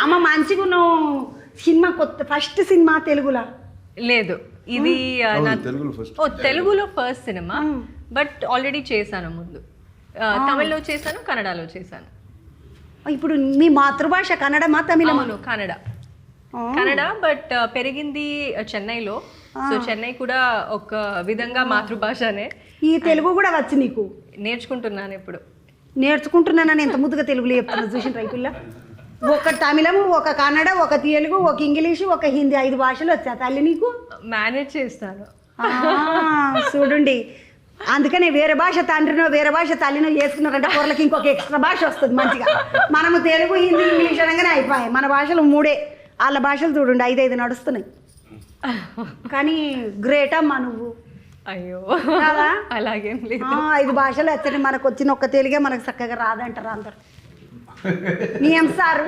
అమ్మ మంచిగా నువ్వు సినిమా కొత్త ఫస్ట్ సినిమా తెలుగులా లేదు ఇది తెలుగులో ఫస్ట్ తెలుగులో ఫస్ట్ సినిమా బట్ ఆల్రెడీ చేశాను ముందు తమిళ్లో చేశాను కన్నడలో చేశాను ఇప్పుడు మీ మాతృభాష కన్నడమా తమిళమా? అవును కన్నడ బట్ పెరిగింది చెన్నైలో సో చెన్నై కూడా ఒక విధంగా మాతృభాషనే. ఈ తెలుగు కూడా వచ్చి నీకు? నేర్చుకుంటున్నాను ఇప్పుడు. నేర్చుకుంటున్నానని ఎంత ముద్దుగా తెలుగులో చెప్తున్నా చూసిన రైతుల్లో. ఒక తమిళము, ఒక కన్నడ, ఒక తెలుగు, ఒక ఇంగ్లీషు, ఒక హిందీ 5 భాషలు వచ్చా తల్లి నీకు? మేనేజ్ చేస్తాను. చూడండి, అందుకనే వేరే భాష తండ్రినో వేరే భాష తల్లినో చేసుకున్నారంటే కూరలకి ఇంకొక ఎక్స్ట్రా భాష వస్తుంది మంచిగా. మనము తెలుగు, హిందీ, ఇంగ్లీష్ అనగానే అయిపోయాయి. మన భాషలు 3, వాళ్ళ భాషలు చూడండి 5 నడుస్తున్నాయి. కానీ గ్రేట్ అమ్మా నువ్వు. అయ్యో కదా, అలాగేం లేదు. 5 భాషలు వచ్చాయి. మనకు వచ్చిన ఒక్క తెలుగే మనకు చక్కగా రాదంటారు అందరు. నీ ఏం సారు